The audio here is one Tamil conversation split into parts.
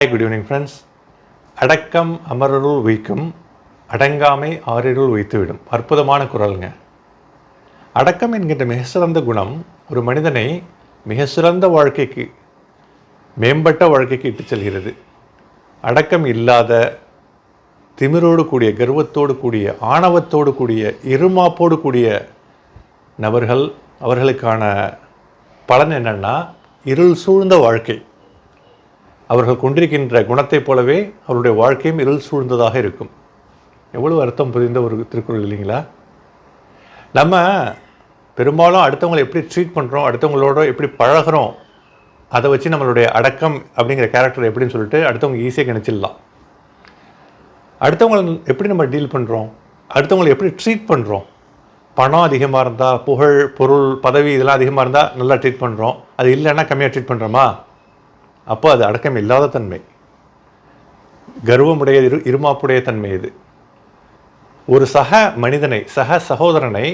Good evening friends. அடக்கம் அமரருள் உய்க்கும், அடங்காமை ஆறிருள் உய்த்துவிடும். அற்புதமான குரலுங்க. அடக்கம் என்கின்ற மிக சிறந்த குணம் ஒரு மனிதனை மிக சிறந்த வாழ்க்கைக்கு, மேம்பட்ட வாழ்க்கைக்கு இட்டு செல்கிறது. அடக்கம் இல்லாத, திமிரோடு கூடிய, கர்வத்தோடு கூடிய, ஆணவத்தோடு கூடிய, இருமாப்போடு கூடிய நபர்கள், அவர்களுக்கான பலன் என்னென்னா இருள் சூழ்ந்த வாழ்க்கை. அவர்கள் கொண்டிருக்கின்ற குணத்தைப் போலவே அவருடைய வாழ்க்கையும் இருள் சூழ்ந்ததாக இருக்கும். எவ்வளவு அர்த்தம் புரிந்த ஒரு திருக்குறள் இல்லைங்களா? நம்ம பெரும்பாலும் அடுத்தவங்களை எப்படி ட்ரீட் பண்ணுறோம், அடுத்தவங்களோட எப்படி பழகிறோம், அதை வச்சு நம்மளுடைய அடக்கம் அப்படிங்கிற கேரக்டர் எப்படின்னு சொல்லிட்டு அடுத்தவங்க ஈஸியாக கணிச்சிடலாம். அடுத்தவங்களை எப்படி நம்ம டீல் பண்ணுறோம், அடுத்தவங்களை எப்படி ட்ரீட் பண்ணுறோம், பணம் அதிகமாக இருந்தால், புகழ், பொருள், பதவி இதெல்லாம் அதிகமாக இருந்தால் நல்லா ட்ரீட் பண்ணுறோம், அது இல்லைன்னா கம்மியாக ட்ரீட் பண்ணுறோமா? அப்போ அது அடக்கம் இல்லாத தன்மை, கர்வமுடைய இருமாப்புடைய தன்மை. இது ஒரு சக மனிதனை, சக சகோதரனை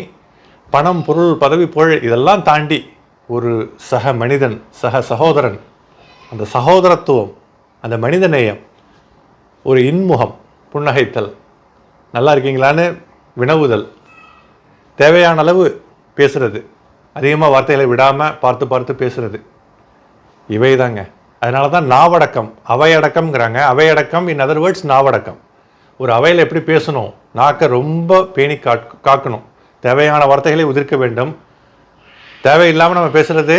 பணம், பொருள், பதவி, புகழ் இதெல்லாம் தாண்டி ஒரு சக மனிதன், சக சகோதரன், அந்த சகோதரத்துவம், அந்த மனிதநேயம், ஒரு இன்முகம், புன்னகைத்தல், நல்லா இருக்கீங்களான்னு வினவுதல், தேவையான அளவு பேசுகிறது, அதிகமாக வார்த்தைகளை விடாமல் பார்த்து பார்த்து பேசுகிறது, இவை தாங்க. அதனால தான் நாவடக்கம், அவையடக்கம்ங்கிறாங்க. அவையடக்கம், இன் அதர் வேர்ட்ஸ் நாவடக்கம். ஒரு அவையில் எப்படி பேசணும், நாக்கை ரொம்ப பேணி காக்கணும், தேவையான வார்த்தைகளை உதிர்க்க வேண்டும். தேவையில்லாமல் நம்ம பேசுகிறது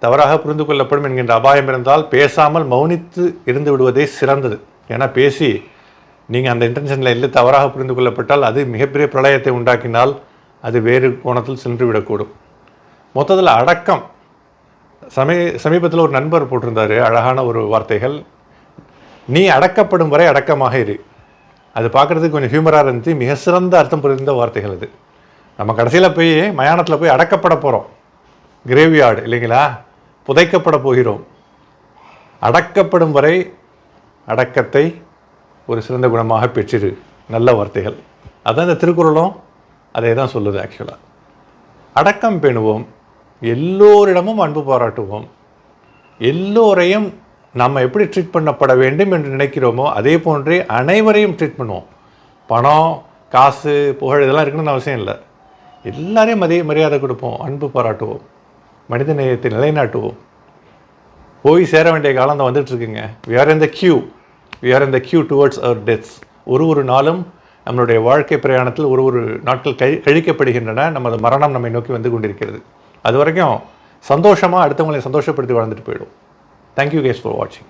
தவறாக புரிந்து கொள்ளப்படும் என்கின்ற அபாயம் இருந்தால் பேசாமல் மௌனித்து இருந்து விடுவதே சிறந்தது. ஏன்னா பேசி நீங்கள் அந்த இன்டென்ஷனில் இல்லை, தவறாக புரிந்து கொள்ளப்பட்டால் அது மிகப்பெரிய பிரளயத்தை உண்டாக்கினால் அது வேறு கோணத்தில் சென்று விடக்கூடும். மொத்தத்தில் அடக்கம், சமீபத்தில் ஒரு நண்பர் போட்டிருந்தார் அழகான ஒரு வார்த்தைகள். நீ அடக்கப்படும் வரை அடக்கமாக இரு. அது பார்க்குறதுக்கு கொஞ்சம் ஹியூமராக இருந்துச்சு. மிக சிறந்த அர்த்தம் புரிந்த வார்த்தைகள் அது. நம்ம கடைசியில் போய் மயானத்தில் போய் அடக்கப்பட போகிறோம், கிரேவியார்டு இல்லைங்களா, புதைக்கப்பட போகிறோம். அடக்கப்படும் வரை அடக்கத்தை ஒரு சிறந்த குணமாக பெற்றிரு. நல்ல வார்த்தைகள். அதான் இந்த திருக்குறளும் அதே தான் சொல்லுது. ஆக்சுவலாக அடக்கம் பேணுவோம், எல்லோரிடமும் அன்பு பாராட்டுவோம், எல்லோரையும் நம்ம எப்படி ட்ரீட் பண்ணப்பட வேண்டும் என்று நினைக்கிறோமோ அதே போன்றே அனைவரையும் ட்ரீட் பண்ணுவோம். பணம், காசு, புகழ் இதெல்லாம் இருக்கணும்னு அவசியம் இல்லை. எல்லாரையும் அதே மரியாதை கொடுப்போம், அன்பு பாராட்டுவோம், மனித நேயத்தை நிலைநாட்டுவோம். போய் சேர வேண்டிய காலம் தான் வந்துட்டுருக்குங்க. We are in the queue towards our deaths. ஒரு நாளும் நம்மளுடைய வாழ்க்கை பிரயாணத்தில் ஒரு நாட்கள் கழிக்கப்படுகின்றன. நமது மரணம் நம்மை நோக்கி வந்து கொண்டிருக்கிறது. அது வரைக்கும் சந்தோஷமாக அடுத்தவங்களை சந்தோஷப்படுத்தி வாழ்ந்துட்டு போயிடும். தேங்க்யூ கைஸ் ஃபார் வாட்சிங்.